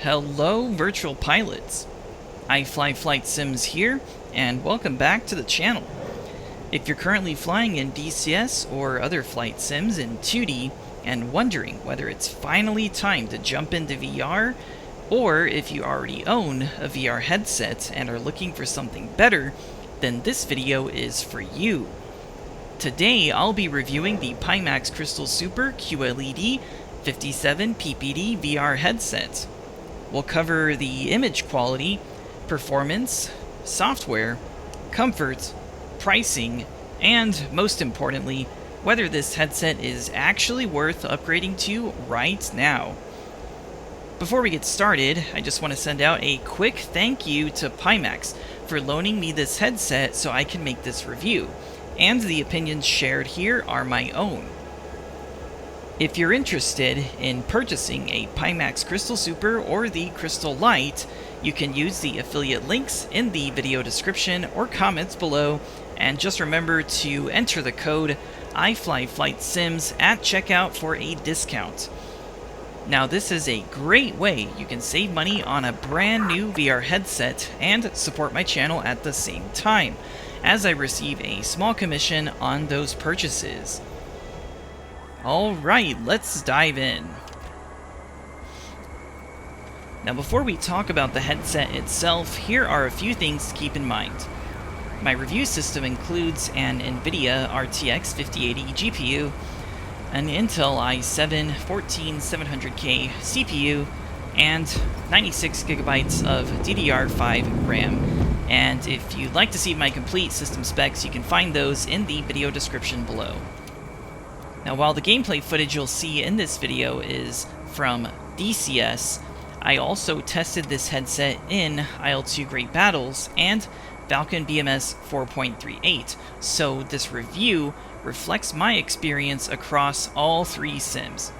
Hello, virtual pilots. iFlyFlightSims here, and welcome back to the channel. If you're currently flying in DCS or other flight sims in 2D and wondering whether it's finally time to jump into VR, or if you already own a VR headset and are looking for something better, then this video is for you. Today I'll be reviewing the Pimax Crystal Super QLED 57 PPD VR Headset. We'll cover the image quality, performance, software, comfort, pricing, and most importantly, whether this headset is actually worth upgrading to right now. Before we get started, I just want to send out a quick thank you to Pimax for loaning me this headset so I can make this review, and the opinions shared here are my own. If you're interested in purchasing a Pimax Crystal Super or the Crystal Lite, you can use the affiliate links in the video description or comments below, and just remember to enter the code iFlyFlightSims at checkout for a discount. Now this is a great way you can save money on a brand new VR headset and support my channel at the same time, as I receive a small commission on those purchases. Alright, let's dive in. Now before we talk about the headset itself, here are a few things to keep in mind. My review system includes an nvidia RTX 5080 GPU, an Intel i7-14700K CPU, and 96 gigabytes of DDR5 RAM. And if you'd like to see my complete system specs, you can find those in the video description below. Now while the gameplay footage you'll see in this video is from DCS, I also tested this headset in IL-2 Great Battles and Falcon BMS 4.38, so this review reflects my experience across all three sims.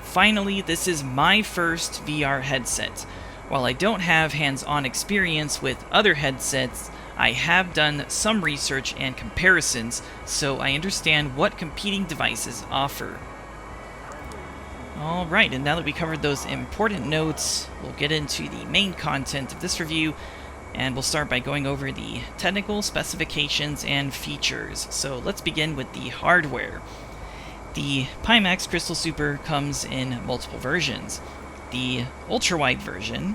Finally, this is my first VR headset. While I don't have hands-on experience with other headsets, I have done some research and comparisons, so I understand what competing devices offer. Alright, and now that we covered those important notes, we'll get into the main content of this review, and we'll start by going over the technical specifications and features. So let's begin with the hardware. The Pimax Crystal Super comes in multiple versions. The Ultrawide version,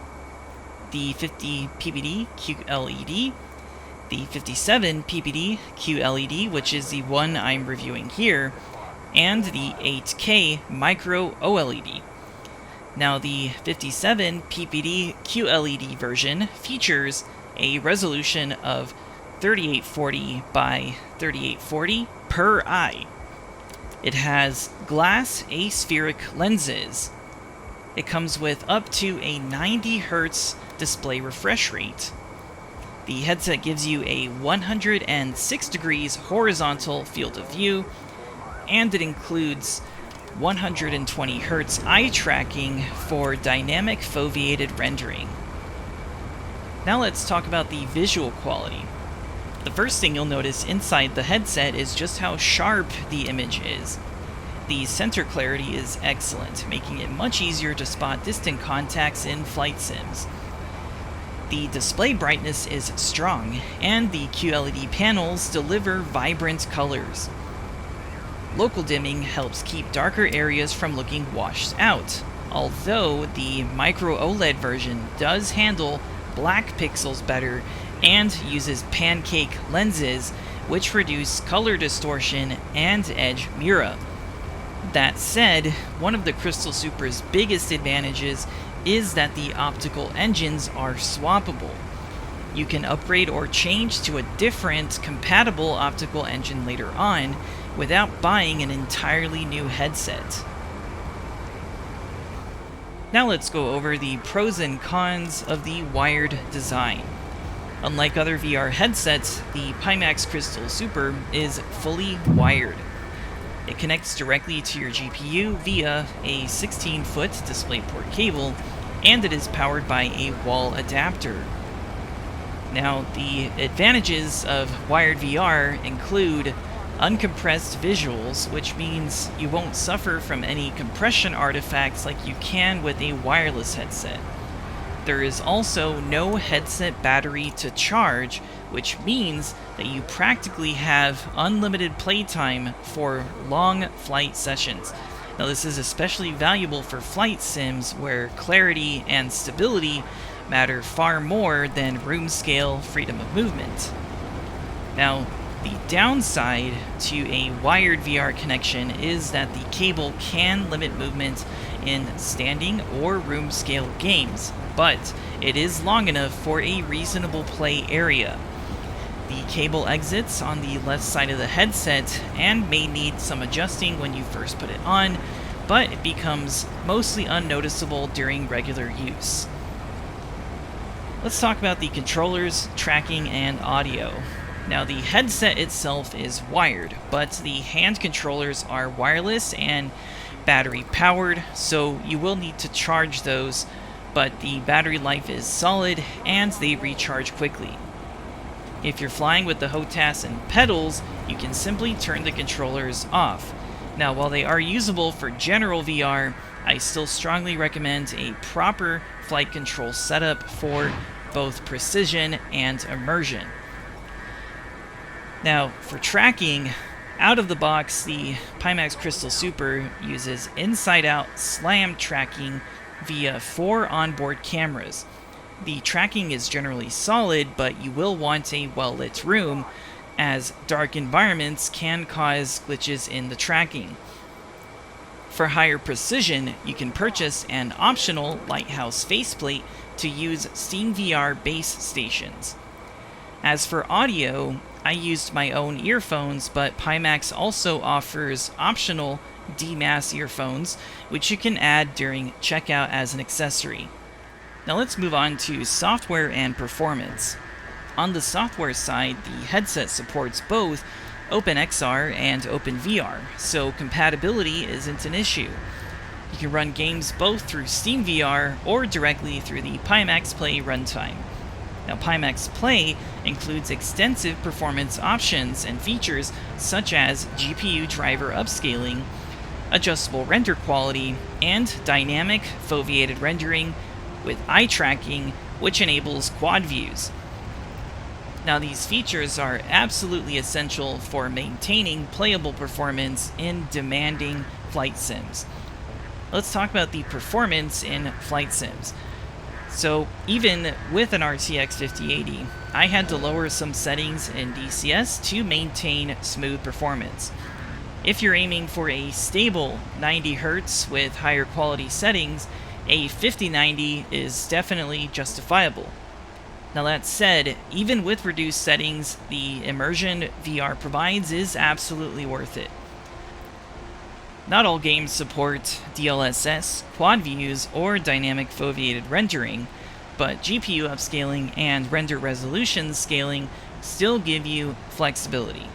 the 50 PPD QLED, the 57 PPD QLED, which is the one I'm reviewing here, and the 8K Micro-OLED. Now the 57 PPD QLED version features a resolution of 3840 by 3840 per eye. It has glass aspheric lenses. It comes with up to a 90 Hz display refresh rate. The headset gives you a 106 degrees horizontal field of view, and it includes 120 Hz eye tracking for dynamic foveated rendering. Now let's talk about the visual quality. The first thing you'll notice inside the headset is just how sharp the image is. The center clarity is excellent, making it much easier to spot distant contacts in flight sims. The display brightness is strong, and the QLED panels deliver vibrant colors. Local dimming helps keep darker areas from looking washed out, although the Micro-OLED version does handle black pixels better and uses pancake lenses, which reduce color distortion and edge mirror. That said, one of the Crystal Super's biggest advantages is that the optical engines are swappable. You can upgrade or change to a different compatible optical engine later on without buying an entirely new headset. Now let's go over the pros and cons of the wired design. Unlike other VR headsets, the Pimax Crystal Super is fully wired. It connects directly to your GPU via a 16-foot DisplayPort cable, and it is powered by a wall adapter. Now, the advantages of wired VR include uncompressed visuals, which means you won't suffer from any compression artifacts like you can with a wireless headset. There is also no headset battery to charge, which means that you practically have unlimited playtime for long flight sessions. Now, this is especially valuable for flight sims where clarity and stability matter far more than room scale freedom of movement. Now, the downside to a wired VR connection is that the cable can limit movement in standing or room scale games, but it is long enough for a reasonable play area. The cable exits on the left side of the headset and may need some adjusting when you first put it on, but it becomes mostly unnoticeable during regular use. Let's talk about the controllers, tracking, and audio. Now, the headset itself is wired, but the hand controllers are wireless and battery powered, so you will need to charge those, but the battery life is solid and they recharge quickly. If you're flying with the HOTAS and pedals, you can simply turn the controllers off. Now, while they are usable for general VR, I still strongly recommend a proper flight control setup for both precision and immersion. Now, for tracking, out of the box, the Pimax Crystal Super uses inside-out slam tracking via 4 onboard cameras. The tracking is generally solid, but you will want a well-lit room, as dark environments can cause glitches in the tracking. For higher precision, you can purchase an optional Lighthouse faceplate to use SteamVR base stations. As for audio, I used my own earphones, but Pimax also offers optional DMAS earphones, which you can add during checkout as an accessory. Now let's move on to software and performance. On the software side, the headset supports both OpenXR and OpenVR, so compatibility isn't an issue. You can run games both through SteamVR or directly through the Pimax Play runtime. Now, Pimax Play includes extensive performance options and features such as GPU driver upscaling, adjustable render quality, and dynamic foveated rendering with eye tracking, which enables quad views. Now, these features are absolutely essential for maintaining playable performance in demanding flight sims. Let's talk about the performance in flight sims. So, even with an RTX 5080, I had to lower some settings in DCS to maintain smooth performance. If you're aiming for a stable 90 Hz with higher quality settings, a 5090 is definitely justifiable. Now, that said, even with reduced settings, the immersion VR provides is absolutely worth it. Not all games support DLSS, quad views, or dynamic foveated rendering, but GPU upscaling and render resolution scaling still give you flexibility.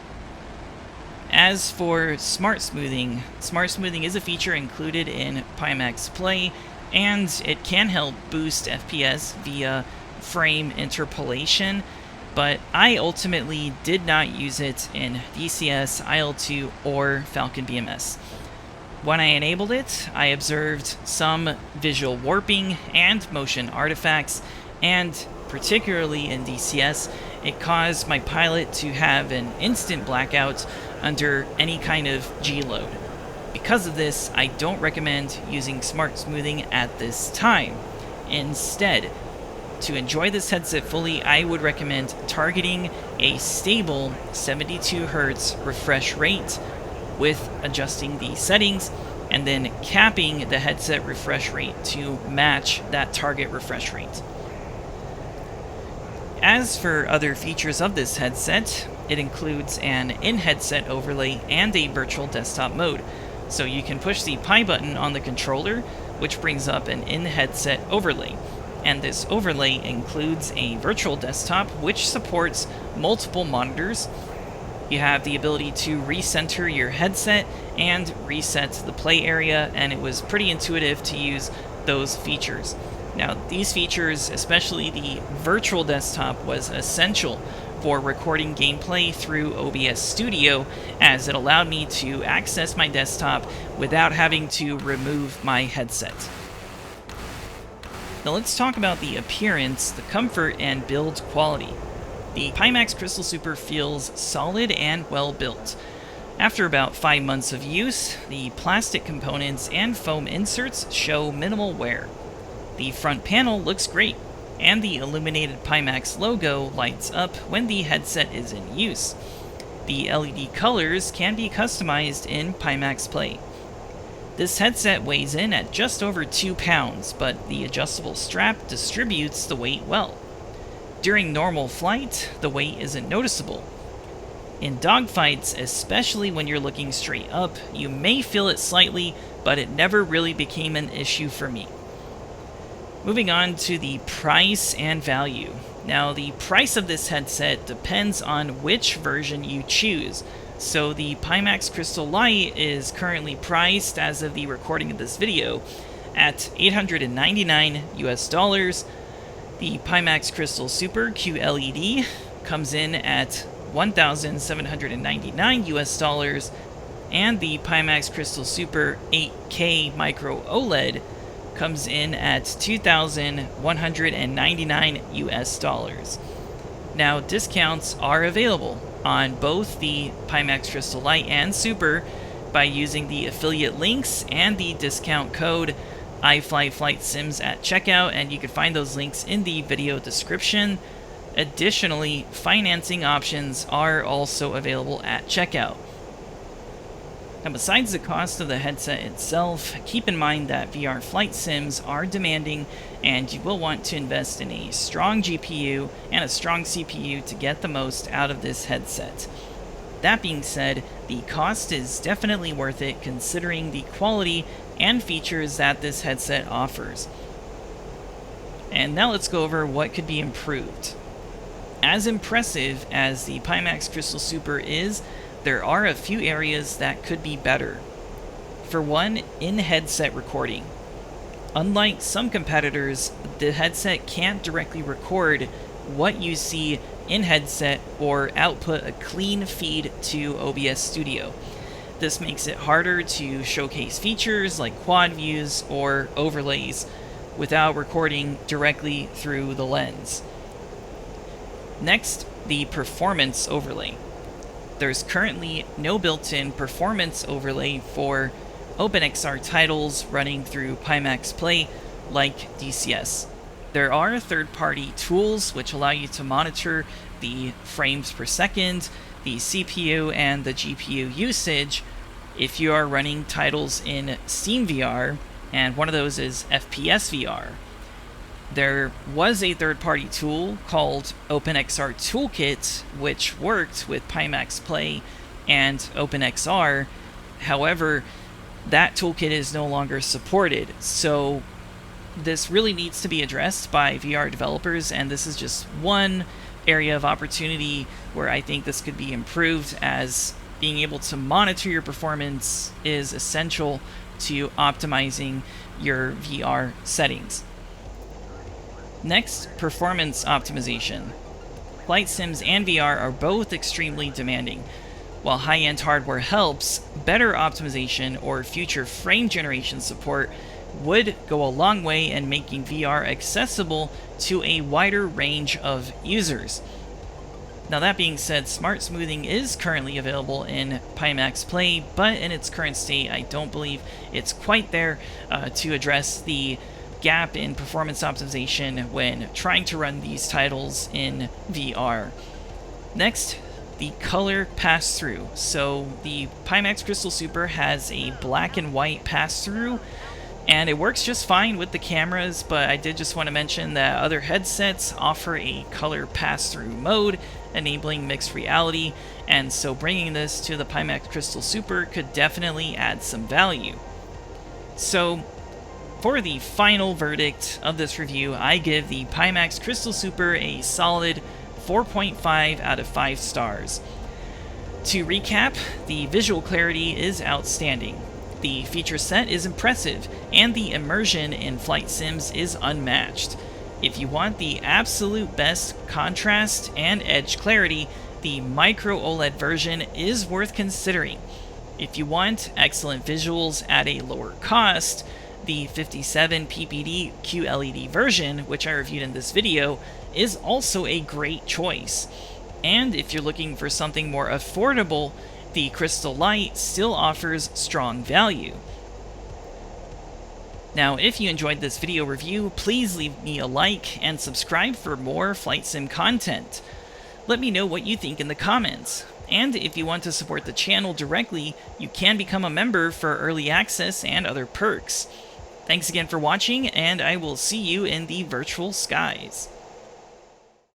As for smart smoothing is a feature included in Pimax Play, and it can help boost FPS via frame interpolation, but I ultimately did not use it in DCS, IL-2, or Falcon BMS. When I enabled it, I observed some visual warping and motion artifacts, and particularly in DCS, it caused my pilot to have an instant blackout under any kind of G-load. Because of this, I don't recommend using smart smoothing at this time. Instead, to enjoy this headset fully, I would recommend targeting a stable 72 Hz refresh rate with adjusting the settings, and then capping the headset refresh rate to match that target refresh rate. As for other features of this headset, it includes an in-headset overlay and a virtual desktop mode. So you can push the Pi button on the controller, which brings up an in-headset overlay. And this overlay includes a virtual desktop, which supports multiple monitors. You have the ability to recenter your headset and reset the play area, and it was pretty intuitive to use those features. Now, these features, especially the virtual desktop, was essential for recording gameplay through OBS Studio, as it allowed me to access my desktop without having to remove my headset. Now let's talk about the appearance, the comfort, and build quality. The Pimax Crystal Super feels solid and well built. After about 5 months of use, the plastic components and foam inserts show minimal wear. The front panel looks great, and the illuminated Pimax logo lights up when the headset is in use. The LED colors can be customized in Pimax Play. This headset weighs in at just over 2 pounds, but the adjustable strap distributes the weight well. During normal flight, the weight isn't noticeable. In dogfights, especially when you're looking straight up, you may feel it slightly, but it never really became an issue for me. Moving on to the price and value. Now, the price of this headset depends on which version you choose. So the Pimax Crystal Lite is currently priced, as of the recording of this video, at $899 US. The Pimax Crystal Super QLED comes in at $1,799 US, and the Pimax Crystal Super 8K Micro-OLED comes in at $2,199 US. Now, discounts are available on both the Pimax Crystal Lite and Super by using the affiliate links and the discount code iFlyFlightSims at checkout, and you can find those links in the video description. Additionally, financing options are also available at checkout. Now, besides the cost of the headset itself, keep in mind that VR flight sims are demanding, and you will want to invest in a strong GPU and a strong CPU to get the most out of this headset. That being said, the cost is definitely worth it considering the quality and features that this headset offers. And now let's go over what could be improved. As impressive as the Pimax Crystal Super is, there are a few areas that could be better. For one, in-headset recording. Unlike some competitors, the headset can't directly record what you see in-headset or output a clean feed to OBS Studio. This makes it harder to showcase features like quad views or overlays without recording directly through the lens. Next, the performance overlay. There's currently no built-in performance overlay for OpenXR titles running through Pimax Play like DCS. There are third-party tools which allow you to monitor the frames per second, the CPU and the GPU usage if you are running titles in SteamVR, and one of those is FPS VR. There was a third-party tool called OpenXR Toolkit, which worked with Pimax Play and OpenXR. However, that toolkit is no longer supported, so this really needs to be addressed by VR developers, and this is just one area of opportunity where I think this could be improved, as being able to monitor your performance is essential to optimizing your VR settings. Next, performance optimization. Flight sims and VR are both extremely demanding. While high-end hardware helps, better optimization or future frame generation support would go a long way in making VR accessible to a wider range of users. Now, that being said, smart smoothing is currently available in Pimax Play, but in its current state, I don't believe it's quite there to address the gap in performance optimization when trying to run these titles in VR. Next, the color pass-through. So the Pimax Crystal Super has a black and white pass-through, and it works just fine with the cameras, but I did just want to mention that other headsets offer a color pass-through mode, enabling mixed reality, and so bringing this to the Pimax Crystal Super could definitely add some value. So, for the final verdict of this review, I give the Pimax Crystal Super a solid 4.5 out of 5 stars. To recap, the visual clarity is outstanding. The feature set is impressive, and the immersion in flight sims is unmatched. If you want the absolute best contrast and edge clarity, the Micro-OLED version is worth considering. If you want excellent visuals at a lower cost, the 57 PPD QLED version, which I reviewed in this video, is also a great choice. And if you're looking for something more affordable, the Crystal Light still offers strong value. Now, if you enjoyed this video review, please leave me a like and subscribe for more flight sim content. Let me know what you think in the comments. And if you want to support the channel directly, you can become a member for early access and other perks. Thanks again for watching, and I will see you in the virtual skies.